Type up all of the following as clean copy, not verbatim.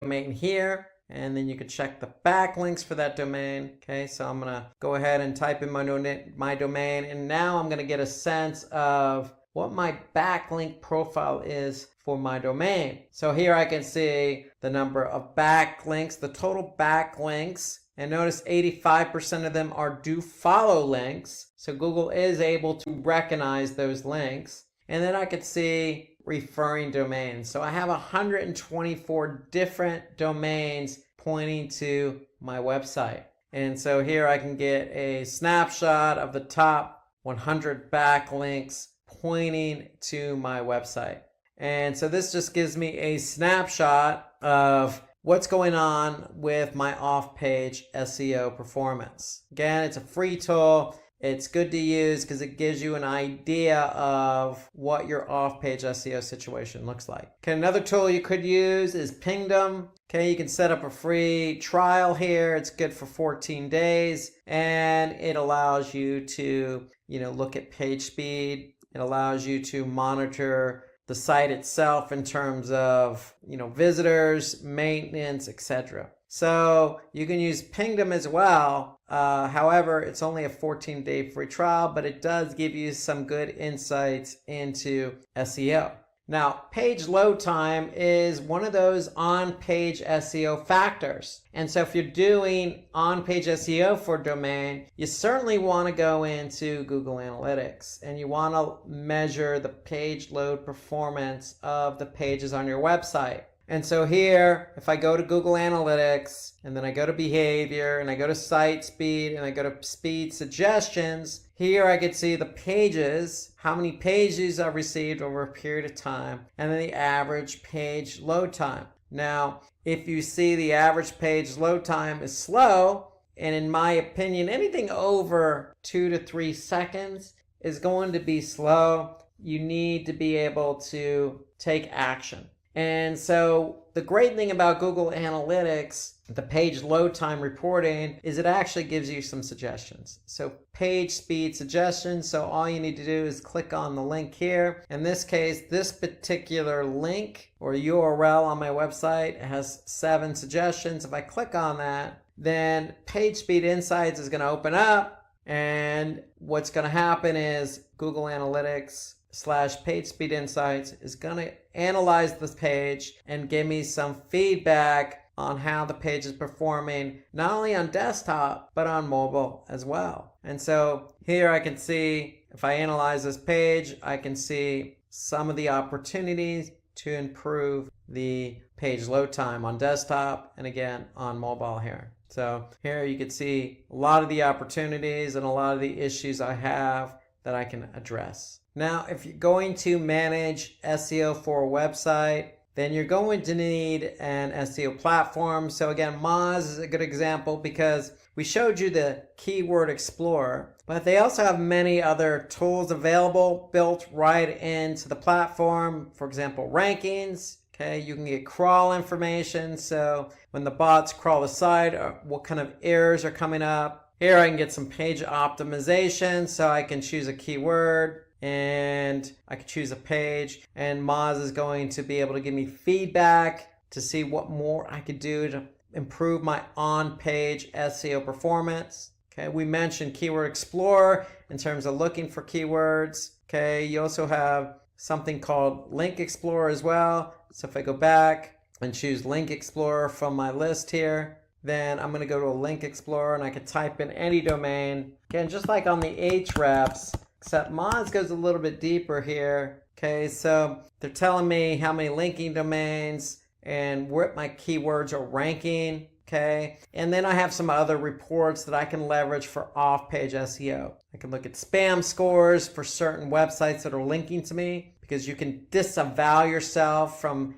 domain here, and then you can check the backlinks for that domain. Okay, so I'm going to go ahead and type in my domain, and now I'm going to get a sense of what my backlink profile is for my domain. So here I can see the number of backlinks, the total backlinks, and notice 85% of them are do follow links. So Google is able to recognize those links. And then I could see referring domains. So I have 124 different domains pointing to my website. And so here I can get a snapshot of the top 100 backlinks pointing to my website. And so this just gives me a snapshot of what's going on with my off-page SEO performance. Again, it's a free tool. It's good to use because it gives you an idea of what your off-page SEO situation looks like. Okay, another tool you could use is Pingdom. Okay, you can set up a free trial here. It's good for 14 days, and it allows you to, look at page speed. It allows you to monitor the site itself in terms of, visitors, maintenance, etc. So you can use Pingdom as well. However, it's only a 14-day free trial, but it does give you some good insights into SEO. Now, page load time is one of those on-page SEO factors. And so if you're doing on-page SEO for a domain, you certainly want to go into Google Analytics and you want to measure the page load performance of the pages on your website. And so here, if I go to Google Analytics, and then I go to behavior, and I go to site speed, and I go to speed suggestions, here I can see the pages, how many pages I've received over a period of time, and then the average page load time. Now, if you see the average page load time is slow, and in my opinion, anything over 2 to 3 seconds is going to be slow, you need to be able to take action. And so the great thing about Google Analytics, the page load time reporting, is it actually gives you some suggestions. So page speed suggestions. So all you need to do is click on the link here. In this case, this particular link or URL on my website has 7 suggestions. If I click on that, then Page Speed Insights is going to open up. And what's going to happen is Google Analytics / Page Speed Insights is going to analyze this page and give me some feedback on how the page is performing, not only on desktop, but on mobile as well. And so here I can see, if I analyze this page, I can see some of the opportunities to improve the page load time on desktop and again on mobile here. So here you can see a lot of the opportunities and a lot of the issues I have that I can address. Now, if you're going to manage SEO for a website, then you're going to need an SEO platform. So again, Moz is a good example because we showed you the Keyword Explorer, but they also have many other tools available built right into the platform. For example, rankings. Okay, you can get crawl information. So when the bots crawl the site, what kind of errors are coming up. Here I can get some page optimization. So I can choose a keyword and I can choose a page, and Moz is going to be able to give me feedback to see what more I could do to improve my on-page SEO performance. Okay, we mentioned Keyword Explorer in terms of looking for keywords. Okay, you also have something called Link Explorer as well. So if I go back and choose Link Explorer from my list here, then I'm going to go to a Link Explorer and I can type in any domain. Again, just like on the Ahrefs, except Moz goes a little bit deeper here. Okay, so they're telling me how many linking domains and what my keywords are ranking. Okay, and then I have some other reports that I can leverage for off-page SEO. I can look at spam scores for certain websites that are linking to me because you can disavow yourself from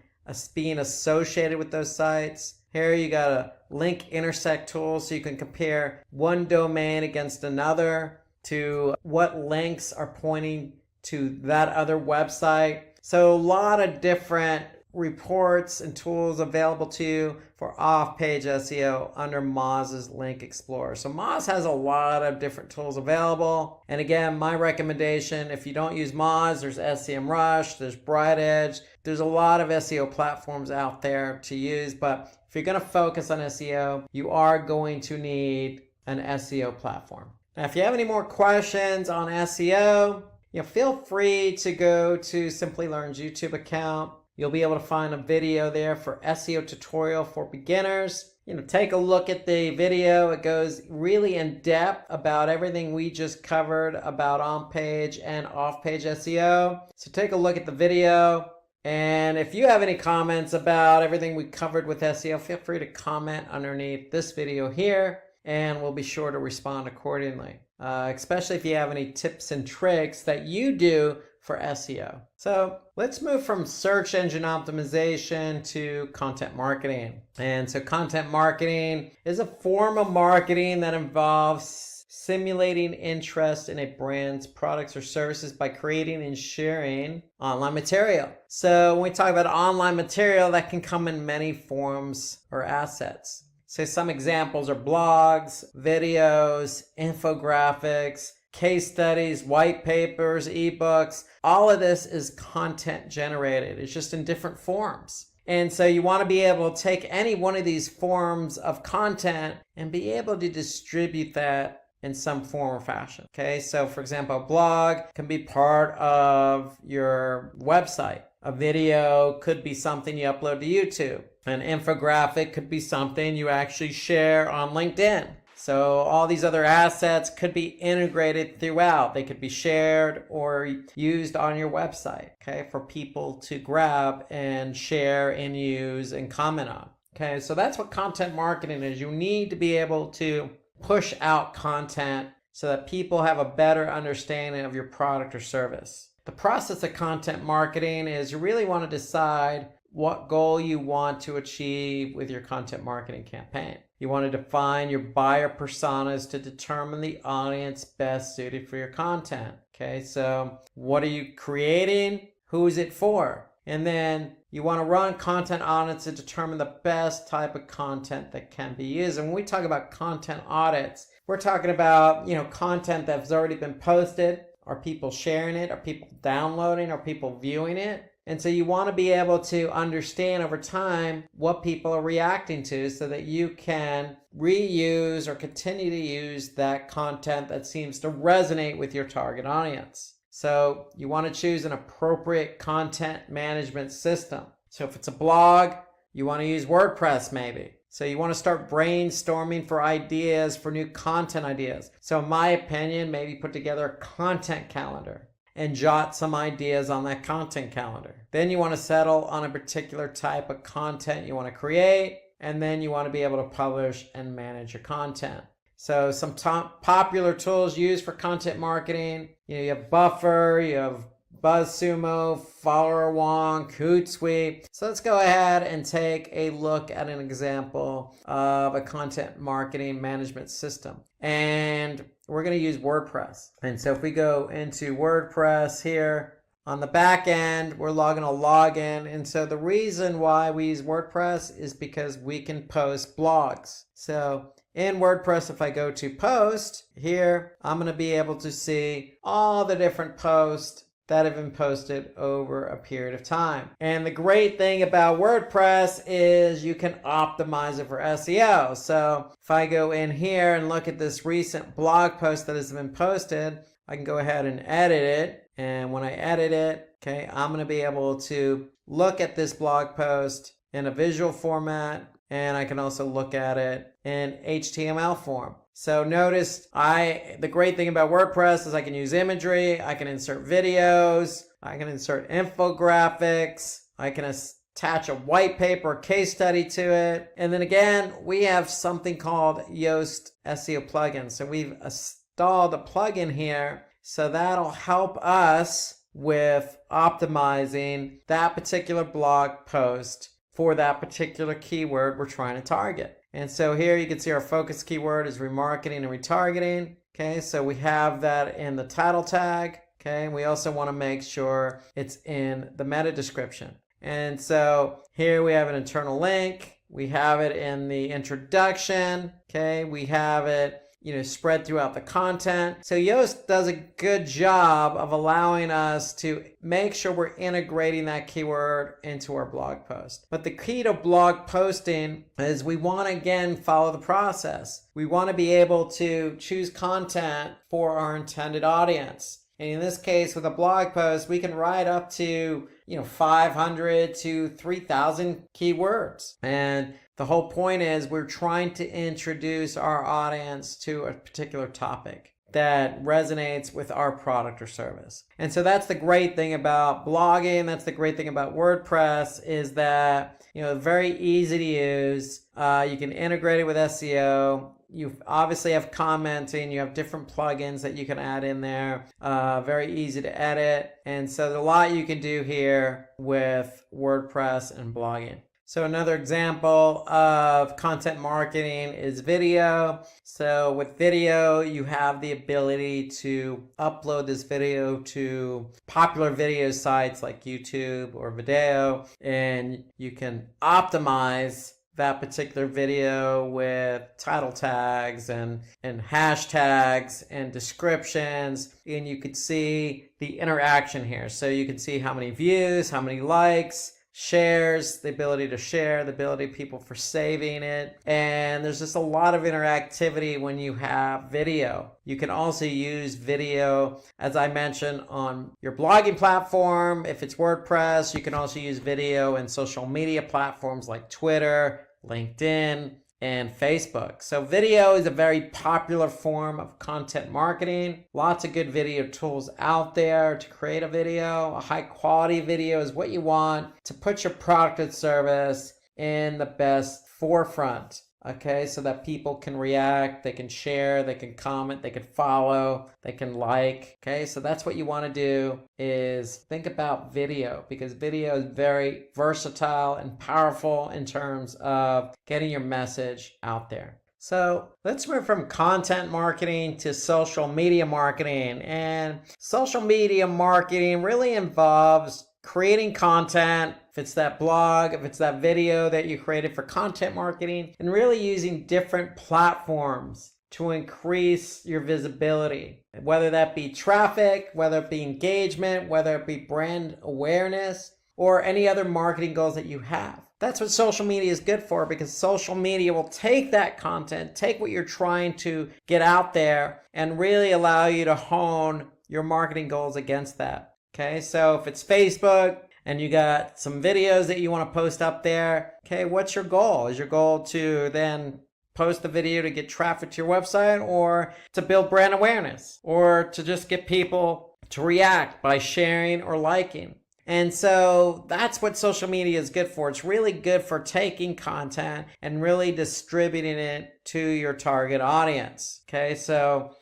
being associated with those sites. Here you got a link intersect tool so you can compare one domain against another to what links are pointing to that other website. So a lot of different reports and tools available to you for off-page SEO under Moz's Link Explorer. So Moz has a lot of different tools available. And again, my recommendation, if you don't use Moz, there's SEMrush, there's BrightEdge. There's a lot of SEO platforms out there to use, but if you're going to focus on SEO, you are going to need an SEO platform. Now, if you have any more questions on SEO, feel free to go to Simply Learn's YouTube account. You'll be able to find a video there for SEO tutorial for beginners. Take a look at the video. It goes really in depth about everything we just covered about on-page and off-page SEO. So take a look at the video. And if you have any comments about everything we covered with SEO, feel free to comment underneath this video here, and we'll be sure to respond accordingly, especially if you have any tips and tricks that you do for SEO. So let's move from search engine optimization to content marketing. And so content marketing is a form of marketing that involves simulating interest in a brand's products or services by creating and sharing online material. So when we talk about online material, that can come in many forms or assets. So some examples are blogs, videos, infographics, case studies, white papers, ebooks. All of this is content generated. It's just in different forms. And so you want to be able to take any one of these forms of content and be able to distribute that in some form or fashion. Okay, so for example, a blog can be part of your website. A video could be something you upload to YouTube. An infographic could be something you actually share on LinkedIn. So all these other assets could be integrated throughout. They could be shared or used on your website, okay, for people to grab and share and use and comment on. Okay, so that's what content marketing is. You need to be able to push out content so that people have a better understanding of your product or service. The process of content marketing is you really want to decide what goal you want to achieve with your content marketing campaign. You want to define your buyer personas to determine the audience best suited for your content. Okay, so what are you creating? Who is it for? And then you want to run content audits to determine the best type of content that can be used. And when we talk about content audits, we're talking about, content that's already been posted. Are people sharing it? Are people downloading? Are people viewing it? And so you want to be able to understand over time what people are reacting to so that you can reuse or continue to use that content that seems to resonate with your target audience. So you want to choose an appropriate content management system. So if it's a blog, you want to use WordPress maybe. So you want to start brainstorming for ideas, for new content ideas. So in my opinion, maybe put together a content calendar and jot some ideas on that content calendar. Then you want to settle on a particular type of content you want to create, and then you want to be able to publish and manage your content. So some popular tools used for content marketing, you have Buffer, you have BuzzSumo, Follower Wonk, Hootsuite. So let's go ahead and take a look at an example of a content marketing management system. And we're going to use WordPress. And so if we go into WordPress here, on the back end, we're logging a login. And so the reason why we use WordPress is because we can post blogs. So in WordPress, if I go to post here, I'm going to be able to see all the different posts that have been posted over a period of time. And the great thing about WordPress is you can optimize it for SEO. So if I go in here and look at this recent blog post that has been posted, I can go ahead and edit it. And when I edit it, okay, I'm going to be able to look at this blog post in a visual format, and I can also look at it in HTML form. So notice the great thing about WordPress is I can use imagery, I can insert videos, I can insert infographics, I can attach a white paper case study to it. And then again, we have something called Yoast SEO plugin. So we've installed a plugin here. So that'll help us with optimizing that particular blog post for that particular keyword we're trying to target. And so here you can see our focus keyword is remarketing and retargeting. Okay, so we have that in the title tag. Okay, and we also want to make sure it's in the meta description. And so here we have an internal link. We have it in the introduction. Okay, we have it spread throughout the content. So Yoast does a good job of allowing us to make sure we're integrating that keyword into our blog post. But the key to blog posting is we want to, again, follow the process. We want to be able to choose content for our intended audience. And in this case, with a blog post, we can write up to 500 to 3,000 keywords. And the whole point is we're trying to introduce our audience to a particular topic that resonates with our product or service. And so that's the great thing about blogging. That's the great thing about WordPress, is that very easy to use. You can integrate it with SEO. You obviously have commenting, you have different plugins that you can add in there, very easy to edit. And so there's a lot you can do here with WordPress and blogging. So another example of content marketing is video. So with video, you have the ability to upload this video to popular video sites like YouTube or Video, and you can optimize that particular video with title tags and hashtags and descriptions, and you could see the interaction here. So you can see how many views, how many likes, shares, the ability to share, the ability of people for saving it. And there's just a lot of interactivity when you have video. You can also use video, as I mentioned, on your blogging platform. If it's WordPress, you can also use video in social media platforms like Twitter, LinkedIn, and Facebook. So video is a very popular form of content marketing. Lots of good video tools out there to create a video. A high quality video is what you want to put your product and service in the best forefront. Okay, so that people can react, they can share, they can comment, they can follow, they can like. Okay, so that's what you want to do, is think about video, because video is very versatile and powerful in terms of getting your message out there. So let's move from content marketing to social media marketing. And social media marketing really involves creating content, if it's that blog, if it's that video that you created for content marketing, and really using different platforms to increase your visibility, whether that be traffic, whether it be engagement, whether it be brand awareness, or any other marketing goals that you have. That's what social media is good for, because social media will take that content, take what you're trying to get out there, and really allow you to hone your marketing goals against that. Okay, so if it's Facebook and you got some videos that you want to post up there, okay, what's your goal? Is your goal to then post the video to get traffic to your website, or to build brand awareness, or to just get people to react by sharing or liking? And so that's what social media is good for. It's really good for taking content and really distributing it to your target audience. Okay, so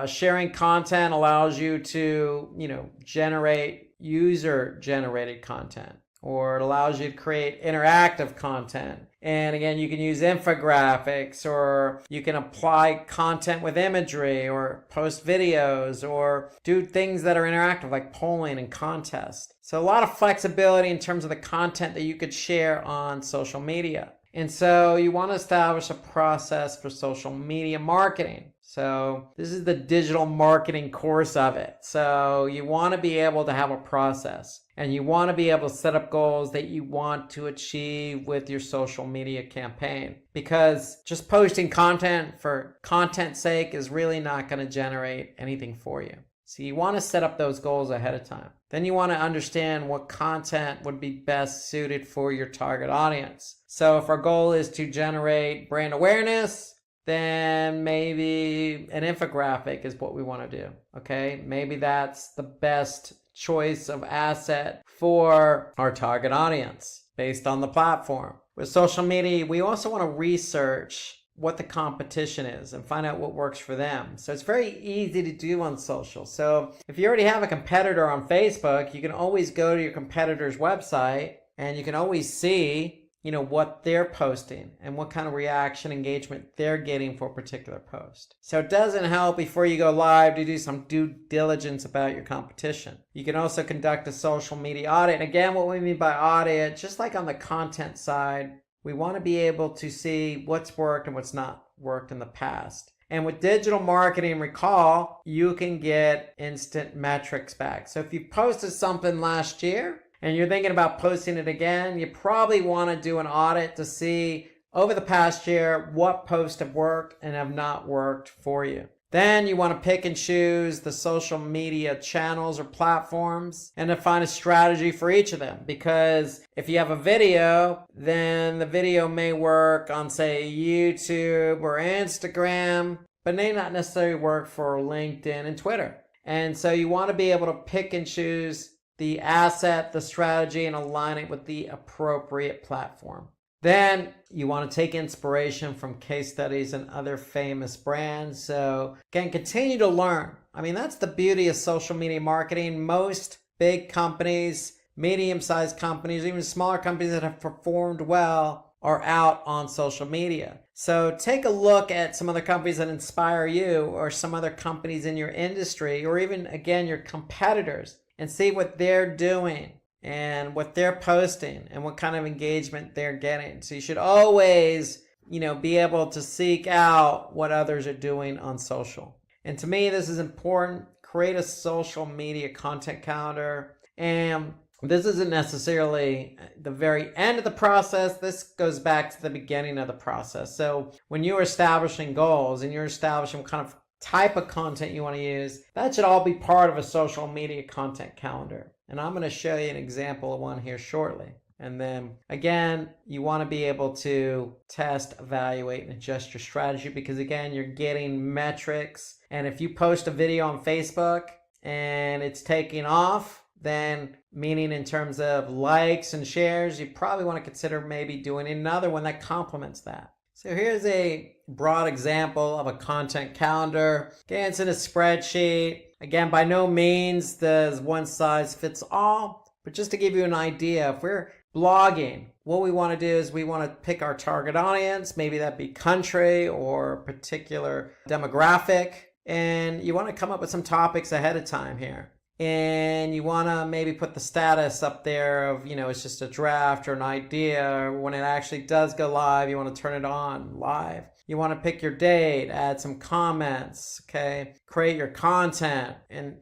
sharing content allows you to, generate user-generated content, or it allows you to create interactive content. And again, you can use infographics, or you can apply content with imagery, or post videos, or do things that are interactive like polling and contests. So a lot of flexibility in terms of the content that you could share on social media. And so you want to establish a process for social media marketing. So this is the digital marketing course of it. So you want to be able to have a process, and you want to be able to set up goals that you want to achieve with your social media campaign, because just posting content for content's sake is really not going to generate anything for you. So you want to set up those goals ahead of time. Then you want to understand what content would be best suited for your target audience. So if our goal is to generate brand awareness, then maybe an infographic is what we want to do. Okay, maybe that's the best choice of asset for our target audience based on the platform. With social media, we also want to research what the competition is and find out what works for them. So it's very easy to do on social. So if you already have a competitor on Facebook, you can always go to your competitor's website, and you can always see what they're posting and what kind of reaction engagement they're getting for a particular post. So it doesn't help before you go live to do some due diligence about your competition. You can also conduct a social media audit. And again, what we mean by audit, just like on the content side, we want to be able to see what's worked and what's not worked in the past. And with digital marketing, recall, you can get instant metrics back. So if you posted something last year and you're thinking about posting it again, you probably want to do an audit to see over the past year what posts have worked and have not worked for you. Then you want to pick and choose the social media channels or platforms and define a strategy for each of them. Because if you have a video, then the video may work on, say, YouTube or Instagram, but may not necessarily work for LinkedIn and Twitter. And so you want to be able to pick and choose the asset, the strategy, and align it with the appropriate platform. Then you want to take inspiration from case studies and other famous brands. So again, continue to learn. I mean, that's the beauty of social media marketing. Most big companies, medium-sized companies, even smaller companies that have performed well are out on social media. So take a look at some other companies that inspire you or some other companies in your industry or even, again, your competitors and see what they're doing and what they're posting and what kind of engagement they're getting. So you should always, be able to seek out what others are doing on social. And to me, this is important. Create a social media content calendar. And this isn't necessarily the very end of the process. This goes back to the beginning of the process. So when you're establishing goals and you're establishing what kind of type of content you want to use, that should all be part of a social media content calendar. And I'm going to show you an example of one here shortly. And then again, you want to be able to test, evaluate, and adjust your strategy because again, you're getting metrics. And if you post a video on Facebook and it's taking off, then meaning in terms of likes and shares, you probably want to consider maybe doing another one that complements that. So here's a broad example of a content calendar. Again, it's in a spreadsheet. Again, by no means does one size fits all, but just to give you an idea, if we're blogging, what we want to do is we want to pick our target audience, maybe that be country or particular demographic, and you want to come up with some topics ahead of time here. And you want to maybe put the status up there of, it's just a draft or an idea. When it actually does go live, you want to turn it on live. You want to pick your date, add some comments, okay? Create your content. And,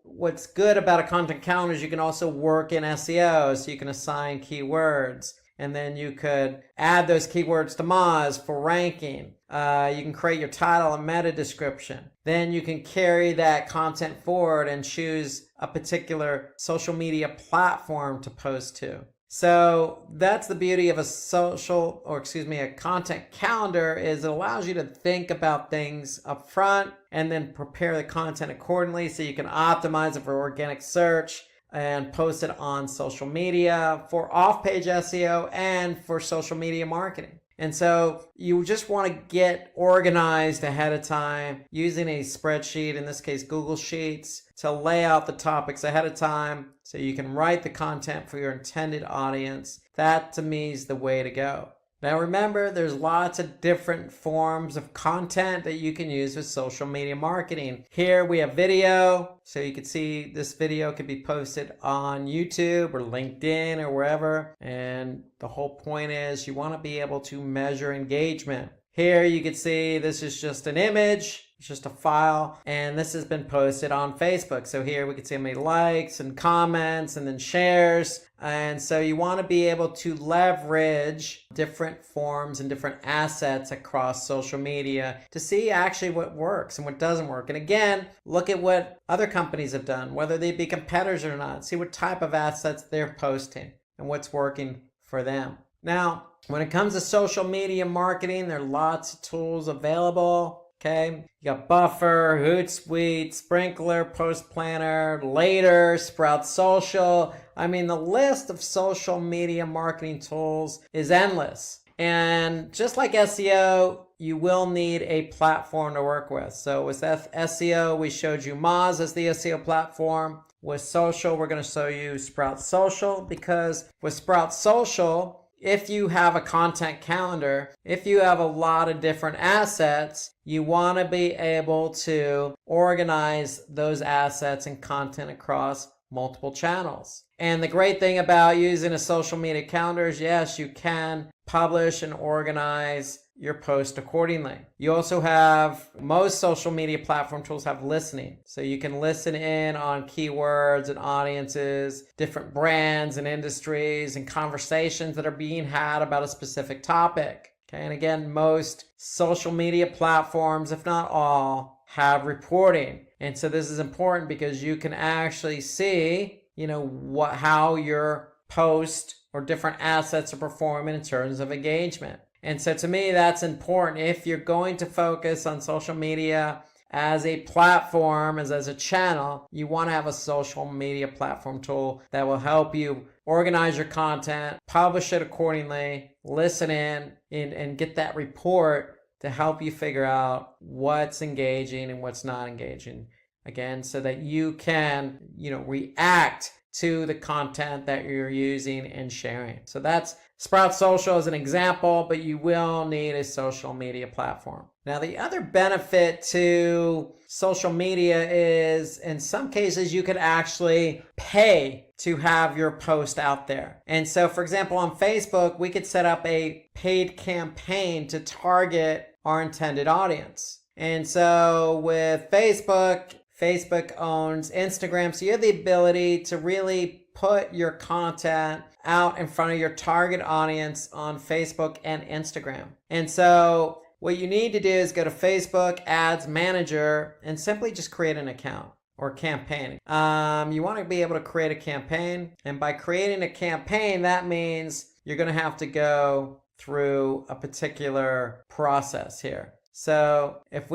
what's good about a content calendar is you can also work in SEO, so you can assign keywords. And then you could add those keywords to Moz for ranking. You can create your title and meta description. Then you can carry that content forward and choose a particular social media platform to post to. So that's the beauty of a content calendar is it allows you to think about things up front and then prepare the content accordingly so you can optimize it for organic search and post it on social media for off-page SEO and for social media marketing. And so you just want to get organized ahead of time using a spreadsheet, in this case Google Sheets, to lay out the topics ahead of time so you can write the content for your intended audience. That to me is the way to go. Now remember, there's lots of different forms of content that you can use with social media marketing. Here we have video, so you can see this video could be posted on YouTube or LinkedIn or wherever. And the whole point is you want to be able to measure engagement. Here you can see this is just an image. It's just a file, and this has been posted on Facebook. So here we can see how many likes and comments and then shares. And so you want to be able to leverage different forms and different assets across social media to see actually what works and what doesn't work. And again, look at what other companies have done, whether they be competitors or not. See what type of assets they're posting and what's working for them. Now, when it comes to social media marketing, there are lots of tools available. Okay, you got Buffer, Hootsuite, Sprinkler, Post Planner, Later, Sprout Social. I mean, the list of social media marketing tools is endless. And just like SEO, you will need a platform to work with. So with SEO, we showed you Moz as the SEO platform. With social, we're going to show you Sprout Social because with Sprout Social, if you have a content calendar, if you have a lot of different assets, you want to be able to organize those assets and content across multiple channels. And the great thing about using a social media calendar is, yes, you can publish and organize your post accordingly. You also have, most social media platform tools have listening. So you can listen in on keywords and audiences, different brands and industries and conversations that are being had about a specific topic. Okay, and again, most social media platforms, if not all, have reporting. And so this is important because you can actually see, how your post or different assets are performing in terms of engagement. And so to me, that's important. If you're going to focus on social media as a platform, as a channel, you want to have a social media platform tool that will help you organize your content, publish it accordingly, listen in, and get that report to help you figure out what's engaging and what's not engaging. Again, so that you can, react to the content that you're using and sharing. So that's Sprout Social as an example, but you will need a social media platform. Now, the other benefit to social media is, in some cases, you could actually pay to have your post out there. And so, for example, on Facebook, we could set up a paid campaign to target our intended audience. And so with Facebook owns Instagram, so you have the ability to really put your content out in front of your target audience on Facebook and Instagram. And so what you need to do is go to Facebook Ads Manager and simply just create an account or campaign. You want to be able to create a campaign, and by creating a campaign, that means you're going to have to go through a particular process here. So if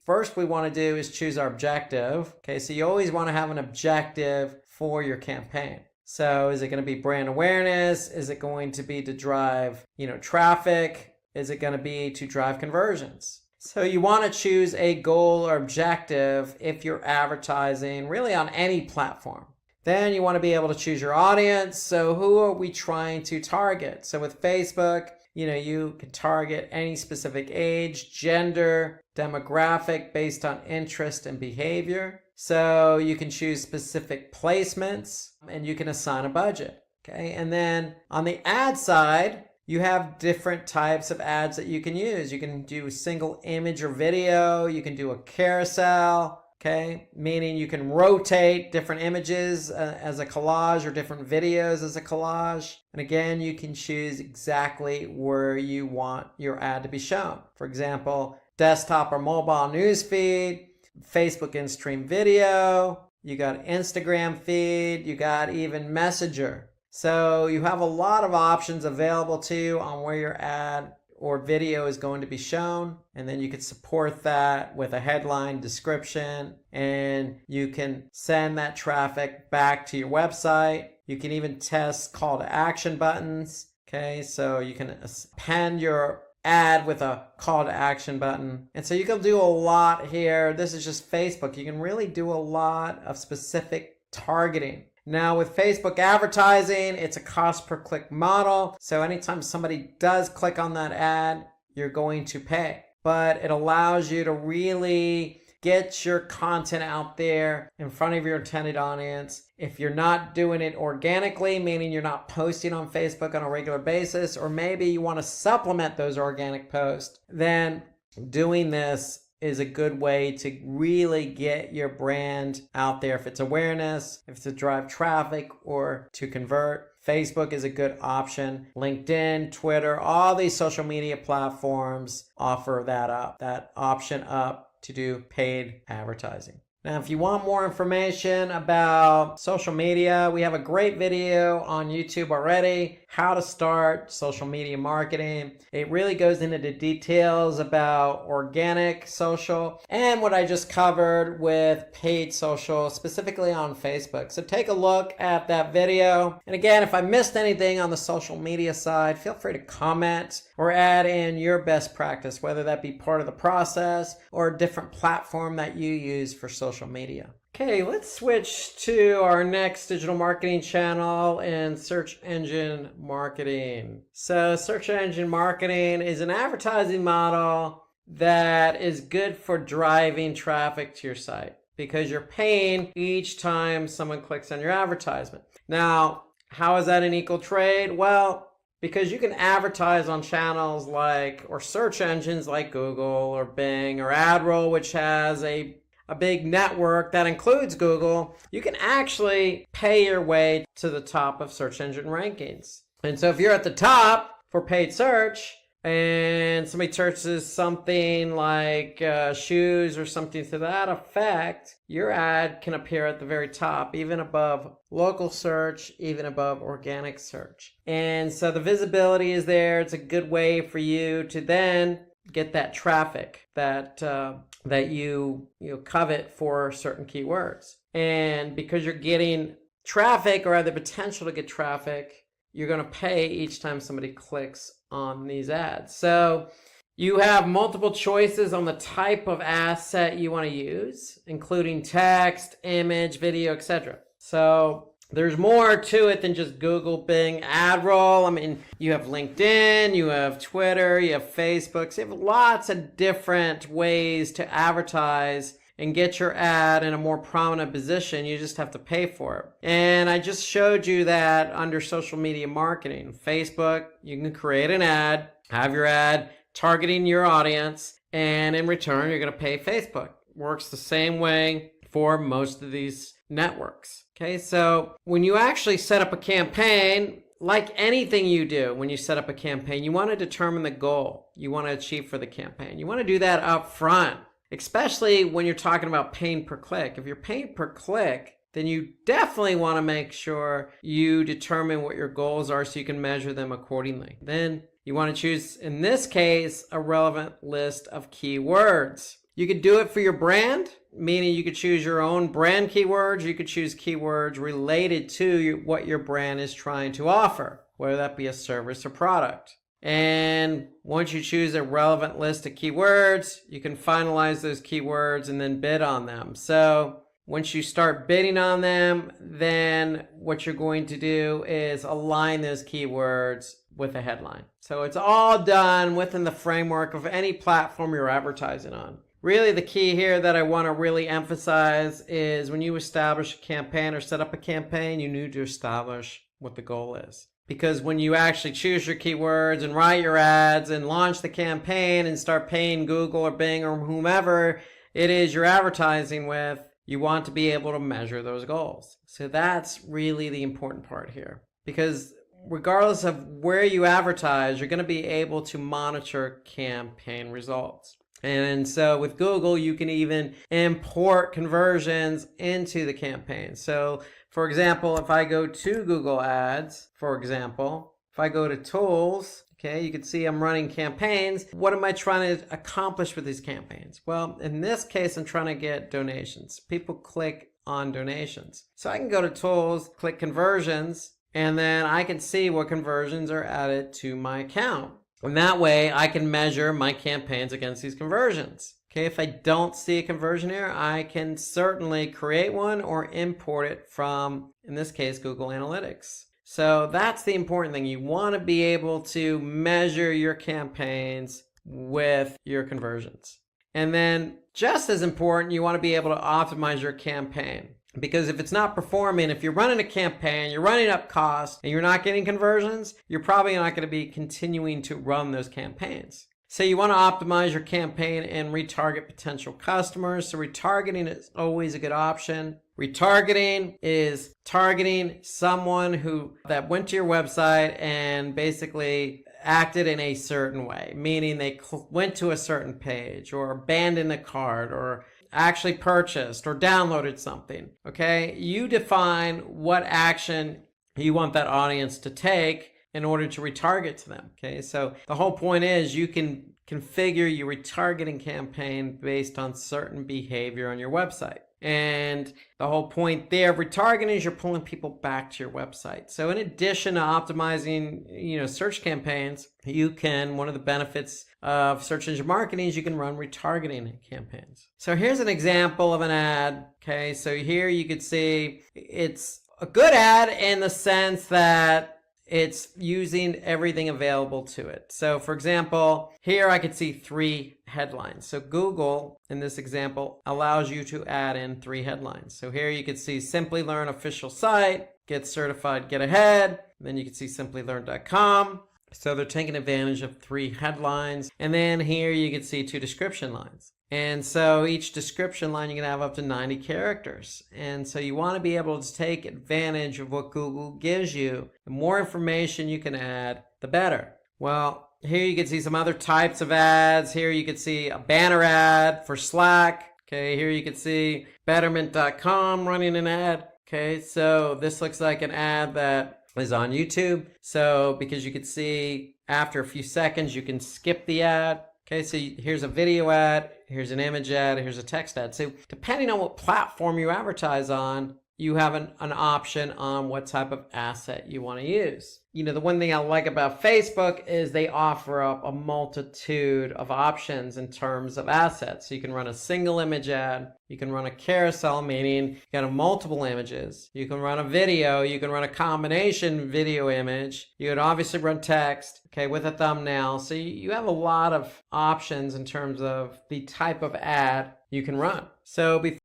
first we want to do is choose our objective. Okay, so you always want to have an objective for your campaign. So is it going to be brand awareness? Is it going to be to drive, traffic? Is it going to be to drive conversions? So you want to choose a goal or objective if you're advertising really on any platform. Then you want to be able to choose your audience. So who are we trying to target? So with Facebook, you can target any specific age, gender, demographic based on interest and behavior. So you can choose specific placements and you can assign a budget. Okay. And then on the ad side, you have different types of ads that you can use. You can do a single image or video. You can do a carousel. Okay, meaning you can rotate different images as a collage or different videos as a collage. And again, you can choose exactly where you want your ad to be shown. For example, desktop or mobile news feed, Facebook in-stream video, you got Instagram feed, you got even Messenger. So you have a lot of options available to you on where your ad or video is going to be shown, and then you can support that with a headline description, and you can send that traffic back to your website. You can even test call to action buttons. Okay, so you can append your ad with a call to action button. And so you can do a lot here. This is just Facebook. You can really do a lot of specific targeting. Now with Facebook advertising, it's a cost per click model. So anytime somebody does click on that ad, you're going to pay. But it allows you to really get your content out there in front of your intended audience. If you're not doing it organically, meaning you're not posting on Facebook on a regular basis, or maybe you want to supplement those organic posts, then doing this is a good way to really get your brand out there. If it's awareness, if it's to drive traffic or to convert, Facebook is a good option. LinkedIn, Twitter, all these social media platforms offer that option up to do paid advertising. Now, if you want more information about social media, we have a great video on YouTube already, how to start social media marketing. It really goes into the details about organic social and what I just covered with paid social, specifically on Facebook. So take a look at that video. And again, if I missed anything on the social media side, feel free to comment or add in your best practice, whether that be part of the process or a different platform that you use for social media. Okay, let's switch to our next digital marketing channel in search engine marketing. So search engine marketing is an advertising model that is good for driving traffic to your site because you're paying each time someone clicks on your advertisement. Now, how is that an equal trade? Well, because you can advertise on channels like, or search engines like Google or Bing or AdRoll, which has a big network that includes Google, you can actually pay your way to the top of search engine rankings. And so if you're at the top for paid search and somebody searches something like shoes or something to that effect, your ad can appear at the very top, even above local search, even above organic search. And so the visibility is there. It's a good way for you to then get that traffic that you covet for certain keywords. And because you're getting traffic or have the potential to get traffic, you're going to pay each time somebody clicks on these ads. So you have multiple choices on the type of asset you want to use, including text, image, video, etc. So there's more to it than just Google, Bing, AdRoll. I mean, you have LinkedIn, you have Twitter, you have Facebook. So you have lots of different ways to advertise and get your ad in a more prominent position. You just have to pay for it. And I just showed you that under social media marketing. Facebook, you can create an ad, have your ad targeting your audience, and in return, you're going to pay Facebook. Works the same way for most of these networks. Okay, so when you actually set up a campaign, like anything you do when you set up a campaign, you want to determine the goal you want to achieve for the campaign. You want to do that up front, especially when you're talking about paying per click. If you're paying per click, then you definitely want to make sure you determine what your goals are so you can measure them accordingly. Then you want to choose, in this case, a relevant list of keywords. You could do it for your brand, meaning you could choose your own brand keywords. You could choose keywords related to what your brand is trying to offer, whether that be a service or product. And once you choose a relevant list of keywords, you can finalize those keywords and then bid on them. So once you start bidding on them, then what you're going to do is align those keywords with a headline. So it's all done within the framework of any platform you're advertising on. Really, the key here that I want to really emphasize is when you establish a campaign or set up a campaign, you need to establish what the goal is. Because when you actually choose your keywords and write your ads and launch the campaign and start paying Google or Bing or whomever it is you're advertising with, you want to be able to measure those goals. So that's really the important part here. Because regardless of where you advertise, you're going to be able to monitor campaign results. And so with Google, you can even import conversions into the campaign. So for example, if I go to Google Ads, for example, if I go to Tools, okay, you can see I'm running campaigns. What am I trying to accomplish with these campaigns? Well, in this case, I'm trying to get donations. People click on donations. So I can go to Tools, click Conversions, and then I can see what conversions are added to my account. And that way I can measure my campaigns against these conversions. Okay, if I don't see a conversion here, I can certainly create one or import it from, in this case, Google Analytics. So that's the important thing. You want to be able to measure your campaigns with your conversions. And then just as important, you want to be able to optimize your campaign. Because if it's not performing, if you're running a campaign, you're running up costs, and you're not getting conversions, you're probably not going to be continuing to run those campaigns. So you want to optimize your campaign and retarget potential customers. So retargeting is always a good option. Retargeting is targeting someone that went to your website and basically acted in a certain way, meaning they went to a certain page or abandoned a cart or actually purchased or downloaded something. Okay, you define what action you want that audience to take in order to retarget to them. Okay, so the whole point is you can configure your retargeting campaign based on certain behavior on your website. And the whole point there of retargeting is you're pulling people back to your website. So in addition to optimizing, search campaigns, you can, one of the benefits of search engine marketing is you can run retargeting campaigns. So here's an example of an ad. Okay, so here you could see it's a good ad in the sense that it's using everything available to it. So for example, here I could see 3 headlines. So Google, in this example, allows you to add in 3 headlines. So here you could see Simply Learn official site, get certified, get ahead. Then you can see simplylearn.com. So they're taking advantage of 3 headlines. And then here you can see 2 description lines. And so each description line, you can have up to 90 characters. And so you want to be able to take advantage of what Google gives you. The more information you can add, the better. Well, here you can see some other types of ads. Here you can see a banner ad for Slack. Okay, here you can see Betterment.com running an ad. Okay, so this looks like an ad that is on YouTube. So because you can see after a few seconds, you can skip the ad. Okay, so here's a video ad, here's an image ad, here's a text ad. So depending on what platform you advertise on, you have an option on what type of asset you want to use. The one thing I like about Facebook is they offer up a multitude of options in terms of assets. So you can run a single image ad, you can run a carousel, meaning you got multiple images, you can run a video, you can run a combination video image, you can obviously run text, okay, with a thumbnail. So you have a lot of options in terms of the type of ad you can run. So before